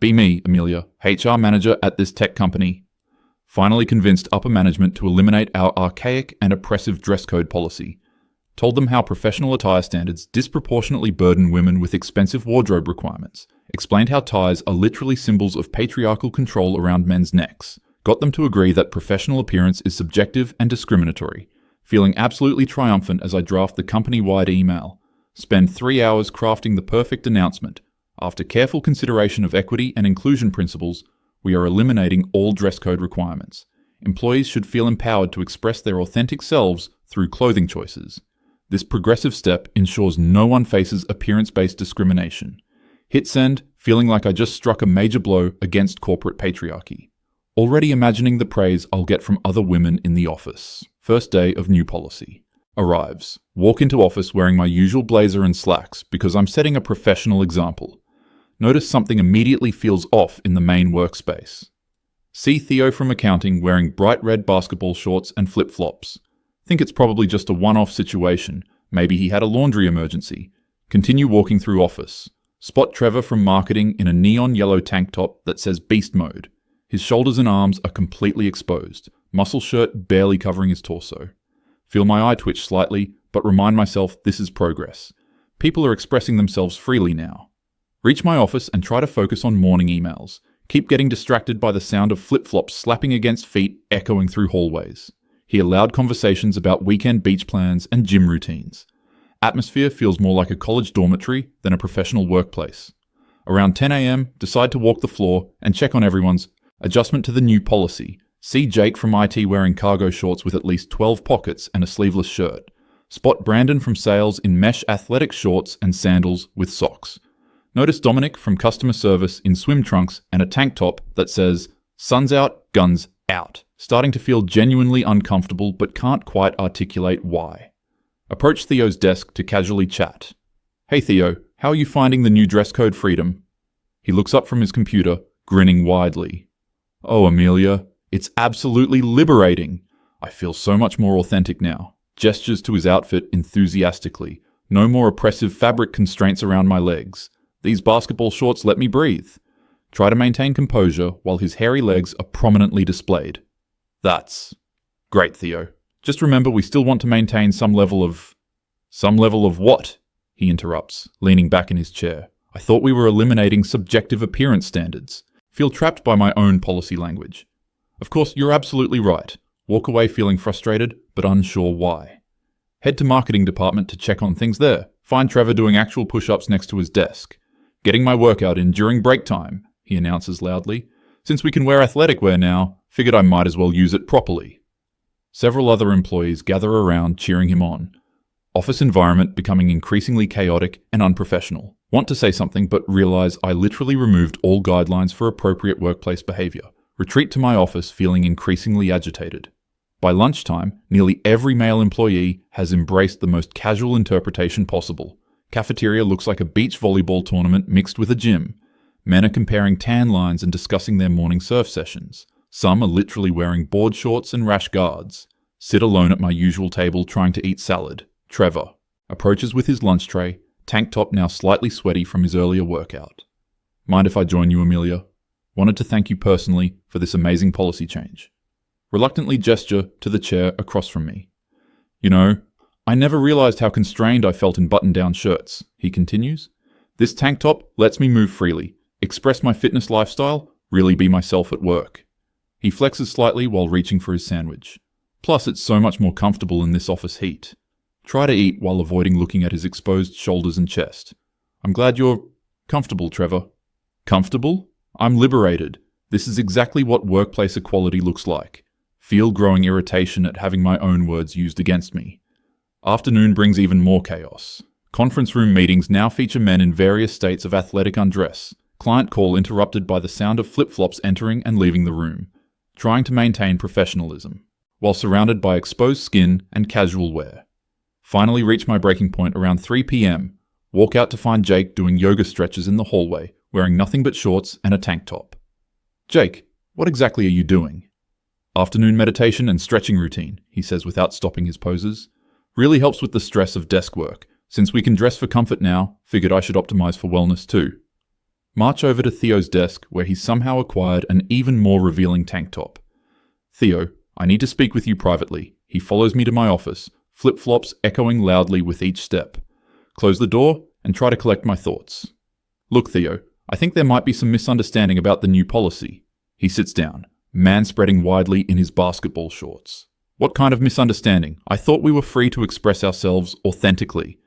Be me, Amelia, HR manager at this tech company. Finally convinced upper management to eliminate our archaic and oppressive dress code policy. Told them how professional attire standards disproportionately burden women with expensive wardrobe requirements. Explained how ties are literally symbols of patriarchal control around men's necks. Got them to agree that professional appearance is subjective and discriminatory. Feeling absolutely triumphant as I draft the company-wide email. Spend 3 hours crafting the perfect announcement. After careful consideration of equity and inclusion principles, we are eliminating all dress code requirements. Employees should feel empowered to express their authentic selves through clothing choices. This progressive step ensures no one faces appearance-based discrimination. Hit send, feeling like I just struck a major blow against corporate patriarchy. Already imagining the praise I'll get from other women in the office. First day of new policy. Arrives. Walk into office wearing my usual blazer and slacks because I'm setting a professional example. Notice something immediately feels off in the main workspace. See Theo from accounting wearing bright red basketball shorts and flip-flops. Think it's probably just a one-off situation. Maybe he had a laundry emergency. Continue walking through office. Spot Trevor from marketing in a neon yellow tank top that says Beast Mode. His shoulders and arms are completely exposed, muscle shirt barely covering his torso. Feel my eye twitch slightly, but remind myself this is progress. People are expressing themselves freely now. Reach my office and try to focus on morning emails. Keep getting distracted by the sound of flip-flops slapping against feet echoing through hallways. Hear loud conversations about weekend beach plans and gym routines. Atmosphere feels more like a college dormitory than a professional workplace. Around 10 a.m., decide to walk the floor and check on everyone's adjustment to the new policy. See Jake from IT wearing cargo shorts with at least 12 pockets and a sleeveless shirt. Spot Brandon from sales in mesh athletic shorts and sandals with socks. Notice Dominic from customer service in swim trunks and a tank top that says, "Sun's out, guns out." Starting to feel genuinely uncomfortable but can't quite articulate why. Approach Theo's desk to casually chat. "Hey Theo, how are you finding the new dress code freedom?" He looks up from his computer, grinning widely. "Oh, Amelia, it's absolutely liberating. I feel so much more authentic now." Gestures to his outfit enthusiastically. "No more oppressive fabric constraints around my legs. These basketball shorts let me breathe." Try to maintain composure while his hairy legs are prominently displayed. "That's great, Theo. Just remember we still want to maintain some level of what?" he interrupts, leaning back in his chair. "I thought we were eliminating subjective appearance standards." Feel trapped by my own policy language. Of course, you're absolutely right. Walk away feeling frustrated, but unsure why. Head to marketing department to check on things there. Find Trevor doing actual push-ups next to his desk. "Getting my workout in during break time," he announces loudly. "Since we can wear athletic wear now, figured I might as well use it properly." Several other employees gather around cheering him on. Office environment becoming increasingly chaotic and unprofessional. Want to say something but realize I literally removed all guidelines for appropriate workplace behavior. Retreat to my office feeling increasingly agitated. By lunchtime, nearly every male employee has embraced the most casual interpretation possible. Cafeteria looks like a beach volleyball tournament mixed with a gym. Men are comparing tan lines and discussing their morning surf sessions. Some are literally wearing board shorts and rash guards. Sit alone at my usual table trying to eat salad. Trevor approaches with his lunch tray, tank top now slightly sweaty from his earlier workout. "Mind if I join you, Amelia? Wanted to thank you personally for this amazing policy change." Reluctantly gesture to the chair across from me. "You know, I never realized how constrained I felt in button-down shirts," he continues. "This tank top lets me move freely, express my fitness lifestyle, really be myself at work." He flexes slightly while reaching for his sandwich. "Plus, it's so much more comfortable in this office heat." Try to eat while avoiding looking at his exposed shoulders and chest. "I'm glad you're comfortable, Trevor." "Comfortable? I'm liberated. This is exactly what workplace equality looks like." Feel growing irritation at having my own words used against me. Afternoon brings even more chaos. Conference room meetings now feature men in various states of athletic undress. Client call interrupted by the sound of flip-flops entering and leaving the room. Trying to maintain professionalism, while surrounded by exposed skin and casual wear. Finally reach my breaking point around 3 p.m. Walk out to find Jake doing yoga stretches in the hallway, wearing nothing but shorts and a tank top. "Jake, what exactly are you doing?" "Afternoon meditation and stretching routine," he says without stopping his poses. "Really helps with the stress of desk work. Since we can dress for comfort now, figured I should optimize for wellness too." March over to Theo's desk where he's somehow acquired an even more revealing tank top. Theo, I need to speak with you privately. He follows me to my office, flip-flops echoing loudly with each step. Close the door and try to collect my thoughts. Look, Theo, I think there might be some misunderstanding about the new policy. He sits down, man-spreading widely in his basketball shorts. What kind of misunderstanding? I thought we were free to express ourselves authentically.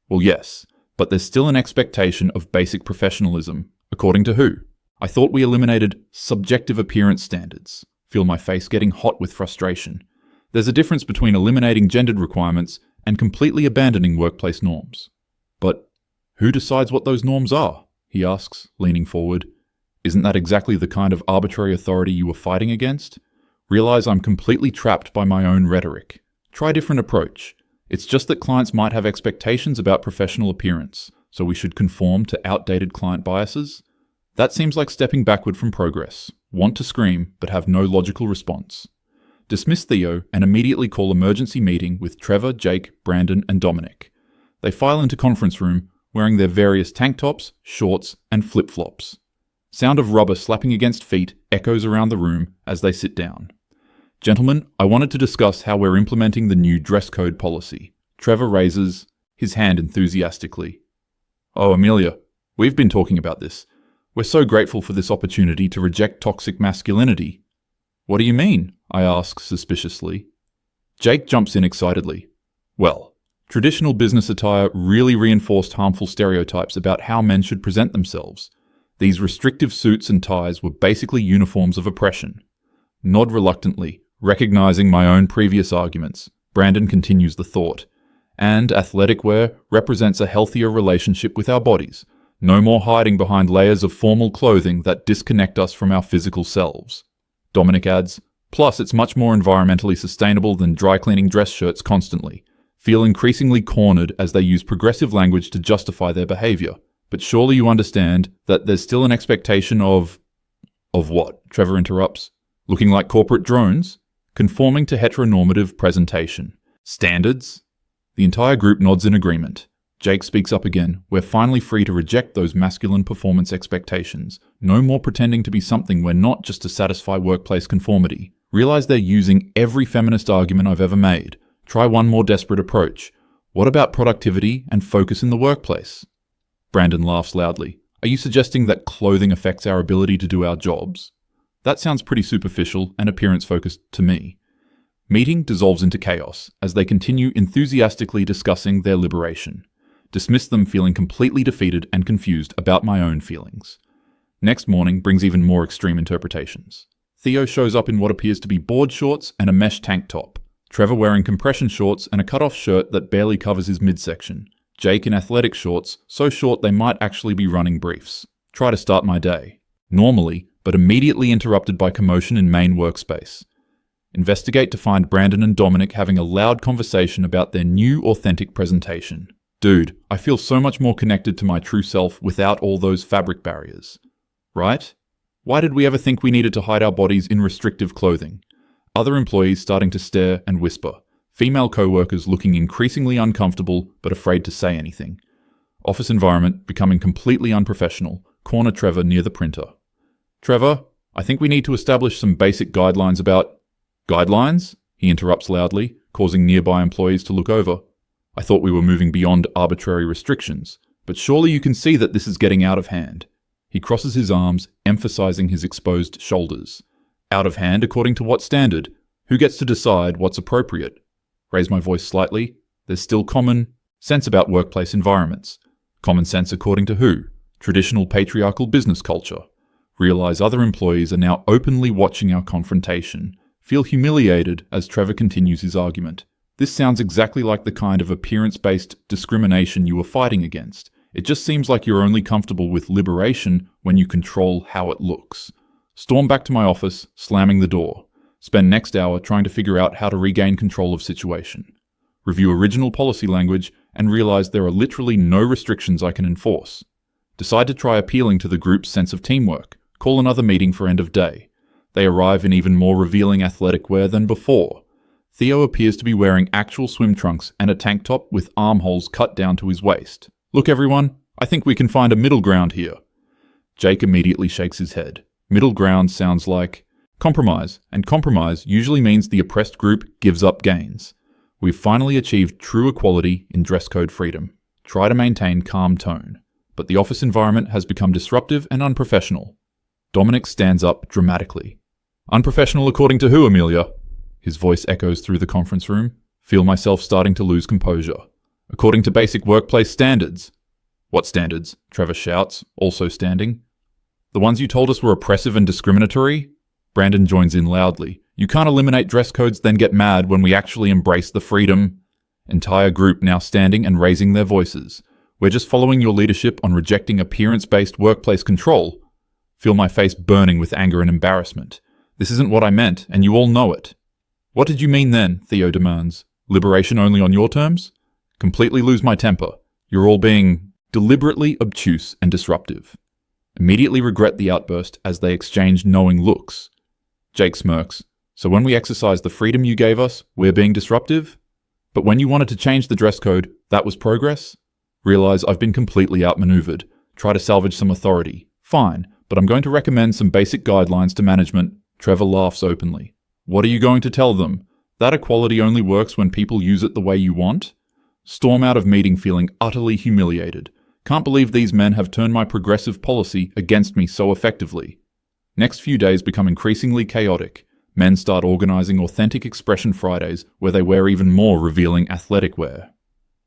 Well, yes, but there's still an expectation of basic professionalism. According to who? I thought we eliminated subjective appearance standards. Feel my face getting hot with frustration. There's a difference between eliminating gendered requirements and completely abandoning workplace norms. But who decides what those norms are? He asks, leaning forward. Isn't that exactly the kind of arbitrary authority you were fighting against? Realize I'm completely trapped by my own rhetoric. Try a different approach. It's just that clients might have expectations about professional appearance, so we should conform to outdated client biases? That seems like stepping backward from progress. Want to scream, but have no logical response. Dismiss Theo and immediately call emergency meeting with Trevor, Jake, Brandon, and Dominic. They file into conference room, wearing their various tank tops, shorts, and flip-flops. Sound of rubber slapping against feet echoes around the room as they sit down. Gentlemen, I wanted to discuss how we're implementing the new dress code policy. Trevor raises his hand enthusiastically. Oh, Amelia, we've been talking about this. We're so grateful for this opportunity to reject toxic masculinity. What do you mean? I ask suspiciously. Jake jumps in excitedly. Well, traditional business attire really reinforced harmful stereotypes about how men should present themselves. These restrictive suits and ties were basically uniforms of oppression. Nod reluctantly, recognizing my own previous arguments. Brandon continues the thought. And athletic wear represents a healthier relationship with our bodies. No more hiding behind layers of formal clothing that disconnect us from our physical selves. Dominic adds, plus it's much more environmentally sustainable than dry cleaning dress shirts constantly. Feel increasingly cornered as they use progressive language to justify their behavior. But surely you understand that there's still an expectation of what? Trevor interrupts. Looking like corporate drones? Conforming to heteronormative presentation. Standards? The entire group nods in agreement. Jake speaks up again. We're finally free to reject those masculine performance expectations. No more pretending to be something we're not just to satisfy workplace conformity. Realize they're using every feminist argument I've ever made. Try one more desperate approach. What about productivity and focus in the workplace? Brandon laughs loudly. Are you suggesting that clothing affects our ability to do our jobs? That sounds pretty superficial and appearance-focused to me. Meeting dissolves into chaos as they continue enthusiastically discussing their liberation. Dismiss them feeling completely defeated and confused about my own feelings. Next morning brings even more extreme interpretations. Theo shows up in what appears to be board shorts and a mesh tank top. Trevor wearing compression shorts and a cut-off shirt that barely covers his midsection. Jake in athletic shorts, so short they might actually be running briefs. Try to start my day. Normally, but immediately interrupted by commotion in main workspace. Investigate to find Brandon and Dominic having a loud conversation about their new authentic presentation. Dude, I feel so much more connected to my true self without all those fabric barriers. Right? Why did we ever think we needed to hide our bodies in restrictive clothing? Other employees starting to stare and whisper. Female co-workers looking increasingly uncomfortable but afraid to say anything. Office environment becoming completely unprofessional. Corner Trevor near the printer. Trevor, I think we need to establish some basic guidelines about... Guidelines? He interrupts loudly, causing nearby employees to look over. I thought we were moving beyond arbitrary restrictions, but surely you can see that this is getting out of hand. He crosses his arms, emphasizing his exposed shoulders. Out of hand according to what standard? Who gets to decide what's appropriate? Raise my voice slightly. There's still common sense about workplace environments. Common sense according to who? Traditional patriarchal business culture. Realize other employees are now openly watching our confrontation. Feel humiliated as Trevor continues his argument. This sounds exactly like the kind of appearance-based discrimination you were fighting against. It just seems like you're only comfortable with liberation when you control how it looks. Storm back to my office, slamming the door. Spend next hour trying to figure out how to regain control of situation. Review original policy language and realize there are literally no restrictions I can enforce. Decide to try appealing to the group's sense of teamwork. Call another meeting for end of day. They arrive in even more revealing athletic wear than before. Theo appears to be wearing actual swim trunks and a tank top with armholes cut down to his waist. Look everyone, I think we can find a middle ground here. Jake immediately shakes his head. Middle ground sounds like compromise, and compromise usually means the oppressed group gives up gains. We've finally achieved true equality in dress code freedom. Try to maintain calm tone. But the office environment has become disruptive and unprofessional. Dominic stands up dramatically. Unprofessional according to who, Amelia? His voice echoes through the conference room. Feel myself starting to lose composure. According to basic workplace standards. What standards? Trevor shouts, also standing. The ones you told us were oppressive and discriminatory? Brandon joins in loudly. You can't eliminate dress codes then get mad when we actually embrace the freedom. Entire group now standing and raising their voices. We're just following your leadership on rejecting appearance-based workplace control. Feel my face burning with anger and embarrassment. This isn't what I meant, and you all know it. What did you mean then? Theo demands. Liberation only on your terms? Completely lose my temper. You're all being deliberately obtuse and disruptive. Immediately regret the outburst as they exchange knowing looks. Jake smirks. So when we exercise the freedom you gave us, we're being disruptive? But when you wanted to change the dress code, that was progress? Realize I've been completely outmaneuvered. Try to salvage some authority. Fine, but I'm going to recommend some basic guidelines to management. Trevor laughs openly. What are you going to tell them? That equality only works when people use it the way you want? Storm out of meeting feeling utterly humiliated. Can't believe these men have turned my progressive policy against me so effectively. Next few days become increasingly chaotic. Men start organizing authentic expression Fridays where they wear even more revealing athletic wear.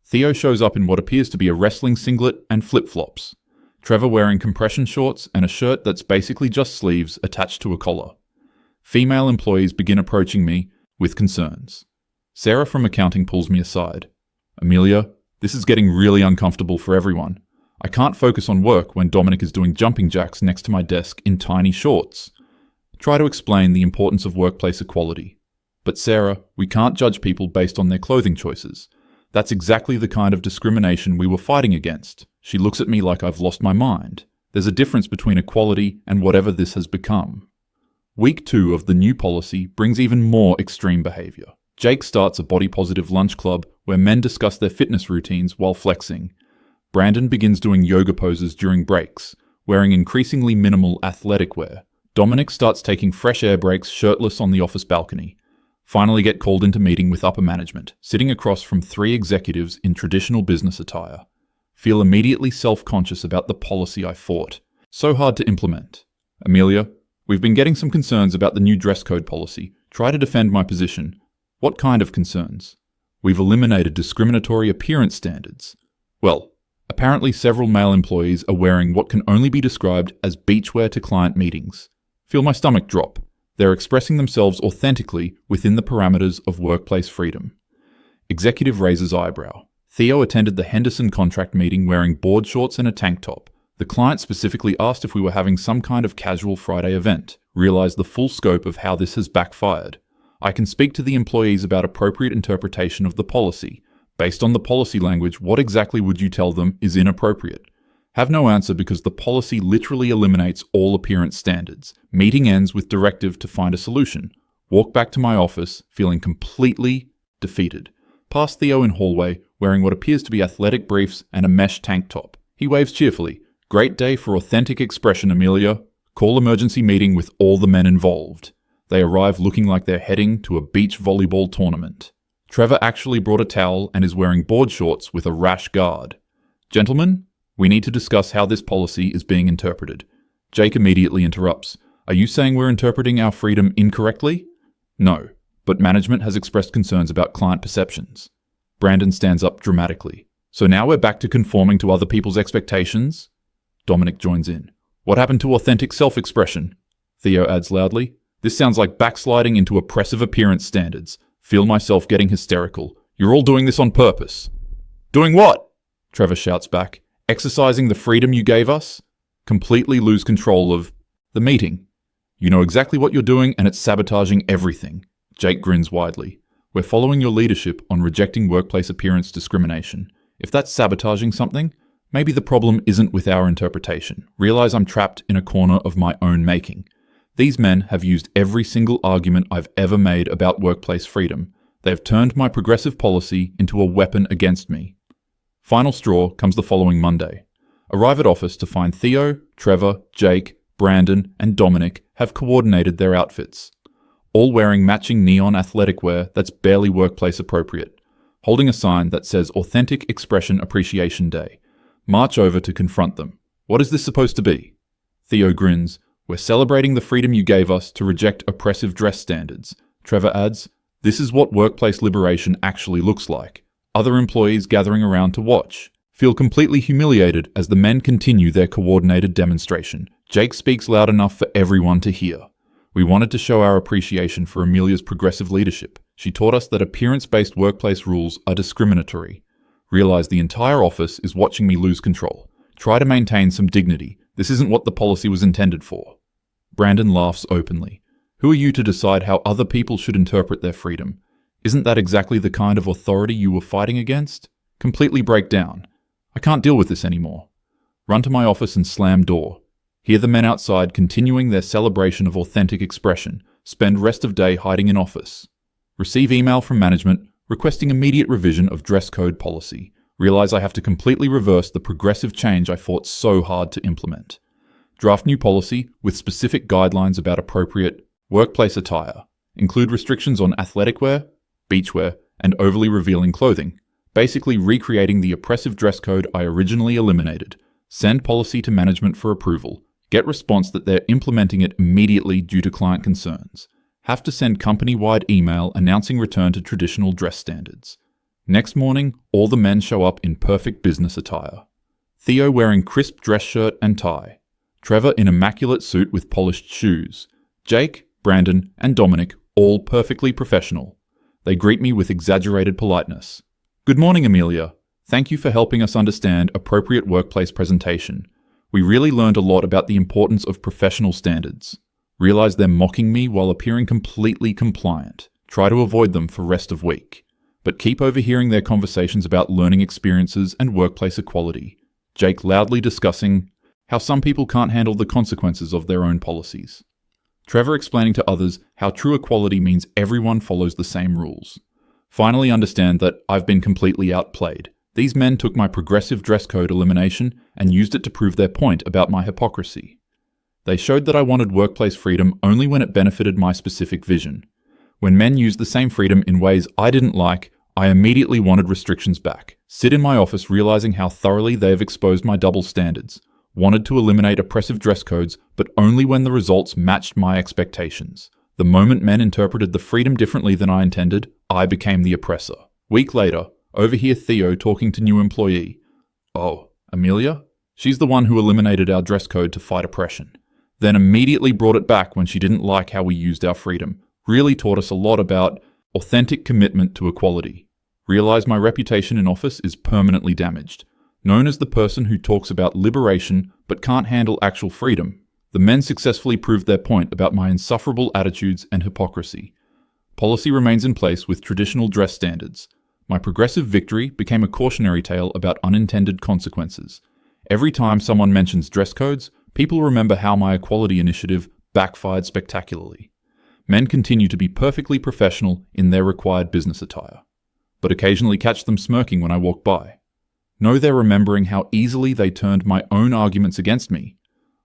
Theo shows up in what appears to be a wrestling singlet and flip-flops. Trevor wearing compression shorts and a shirt that's basically just sleeves attached to a collar. Female employees begin approaching me with concerns. Sarah from accounting pulls me aside. Amelia, this is getting really uncomfortable for everyone. I can't focus on work when Dominic is doing jumping jacks next to my desk in tiny shorts. Try to explain the importance of workplace equality. But Sarah, we can't judge people based on their clothing choices. That's exactly the kind of discrimination we were fighting against. She looks at me like I've lost my mind. There's a difference between equality and whatever this has become. Week 2 of the new policy brings even more extreme behavior. Jake starts a body-positive lunch club where men discuss their fitness routines while flexing. Brandon begins doing yoga poses during breaks, wearing increasingly minimal athletic wear. Dominic starts taking fresh air breaks shirtless on the office balcony. Finally get called into meeting with upper management, sitting across from 3 executives in traditional business attire. Feel immediately self-conscious about the policy I fought. So hard to implement. Amelia, we've been getting some concerns about the new dress code policy. Try to defend my position. What kind of concerns? We've eliminated discriminatory appearance standards. Well, apparently several male employees are wearing what can only be described as beachwear to client meetings. Feel my stomach drop. They're expressing themselves authentically within the parameters of workplace freedom. Executive raises eyebrow. Theo attended the Henderson contract meeting wearing board shorts and a tank top. The client specifically asked if we were having some kind of casual Friday event. Realized the full scope of how this has backfired. I can speak to the employees about appropriate interpretation of the policy. Based on the policy language, what exactly would you tell them is inappropriate? Have no answer because the policy literally eliminates all appearance standards. Meeting ends with directive to find a solution. Walk back to my office, feeling completely defeated. Past Theo in hallway, wearing what appears to be athletic briefs and a mesh tank top. He waves cheerfully. Great day for authentic expression, Amelia. Call emergency meeting with all the men involved. They arrive looking like they're heading to a beach volleyball tournament. Trevor actually brought a towel and is wearing board shorts with a rash guard. Gentlemen, we need to discuss how this policy is being interpreted. Jake immediately interrupts. Are you saying we're interpreting our freedom incorrectly? No, but management has expressed concerns about client perceptions. Brandon stands up dramatically. So now we're back to conforming to other people's expectations? Dominic joins in. What happened to authentic self-expression? Theo adds loudly. This sounds like backsliding into oppressive appearance standards. Feel myself getting hysterical. You're all doing this on purpose. Doing what? Trevor shouts back. Exercising the freedom you gave us? Completely lose control of the meeting. You know exactly what you're doing and it's sabotaging everything. Jake grins widely. We're following your leadership on rejecting workplace appearance discrimination. If that's sabotaging something, maybe the problem isn't with our interpretation. Realize I'm trapped in a corner of my own making. These men have used every single argument I've ever made about workplace freedom. They've turned my progressive policy into a weapon against me. Final straw comes the following Monday. Arrive at office to find Theo, Trevor, Jake, Brandon, and Dominic have coordinated their outfits, all wearing matching neon athletic wear that's barely workplace appropriate, holding a sign that says Authentic Expression Appreciation Day. March over to confront them. What is this supposed to be? Theo grins. We're celebrating the freedom you gave us to reject oppressive dress standards. Trevor adds, this is what workplace liberation actually looks like. Other employees gathering around to watch feel completely humiliated as the men continue their coordinated demonstration. Jake speaks loud enough for everyone to hear. We wanted to show our appreciation for Amelia's progressive leadership. She taught us that appearance-based workplace rules are discriminatory. Realize the entire office is watching me lose control. Try to maintain some dignity. This isn't what the policy was intended for. Brandon laughs openly. Who are you to decide how other people should interpret their freedom? Isn't that exactly the kind of authority you were fighting against? Completely break down. I can't deal with this anymore. Run to my office and slam door. Hear the men outside continuing their celebration of authentic expression. Spend rest of day hiding in office. Receive email from management requesting immediate revision of dress code policy. Realize I have to completely reverse the progressive change I fought so hard to implement. Draft new policy with specific guidelines about appropriate workplace attire. Include restrictions on athletic wear, beachwear, and overly revealing clothing. Basically recreating the oppressive dress code I originally eliminated. Send policy to management for approval. Get response that they're implementing it immediately due to client concerns. Have to send company-wide email announcing return to traditional dress standards. Next morning, all the men show up in perfect business attire. Theo wearing crisp dress shirt and tie. Trevor in immaculate suit with polished shoes. Jake, Brandon, and Dominic all perfectly professional. They greet me with exaggerated politeness. Good morning, Amelia. Thank you for helping us understand appropriate workplace presentation. We really learned a lot about the importance of professional standards. Realize they're mocking me while appearing completely compliant. Try to avoid them for rest of week. But keep overhearing their conversations about learning experiences and workplace equality. Jake loudly discussing how some people can't handle the consequences of their own policies. Trevor explaining to others how true equality means everyone follows the same rules. Finally understand that I've been completely outplayed. These men took my progressive dress code elimination and used it to prove their point about my hypocrisy. They showed that I wanted workplace freedom only when it benefited my specific vision. When men used the same freedom in ways I didn't like, I immediately wanted restrictions back. Sit in my office realizing how thoroughly they have exposed my double standards. Wanted to eliminate oppressive dress codes, but only when the results matched my expectations. The moment men interpreted the freedom differently than I intended, I became the oppressor. Week later, overhear Theo talking to new employee. Oh, Amelia? She's the one who eliminated our dress code to fight oppression. Then immediately brought it back when she didn't like how we used our freedom. Really taught us a lot about authentic commitment to equality. Realize my reputation in office is permanently damaged. Known as the person who talks about liberation but can't handle actual freedom. The men successfully proved their point about my insufferable attitudes and hypocrisy. Policy remains in place with traditional dress standards. My progressive victory became a cautionary tale about unintended consequences. Every time someone mentions dress codes, people remember how my equality initiative backfired spectacularly. Men continue to be perfectly professional in their required business attire, but occasionally catch them smirking when I walk by. Know they're remembering how easily they turned my own arguments against me.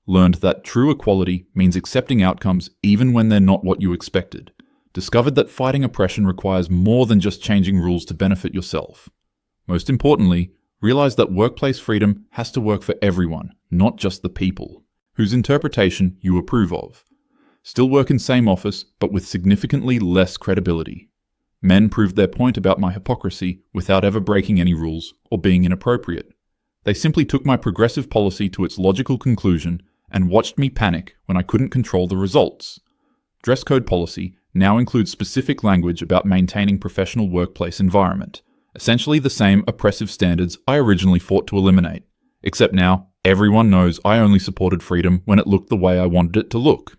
Learned that true equality means accepting outcomes even when they're not what you expected. Discovered that fighting oppression requires more than just changing rules to benefit yourself. Most importantly, realize that workplace freedom has to work for everyone, not just the people, whose interpretation you approve of. Still work in same office, but with significantly less credibility. Men proved their point about my hypocrisy without ever breaking any rules or being inappropriate. They simply took my progressive policy to its logical conclusion and watched me panic when I couldn't control the results. Dress code policy now includes specific language about maintaining professional workplace environment, essentially the same oppressive standards I originally fought to eliminate, except now everyone knows I only supported freedom when it looked the way I wanted it to look.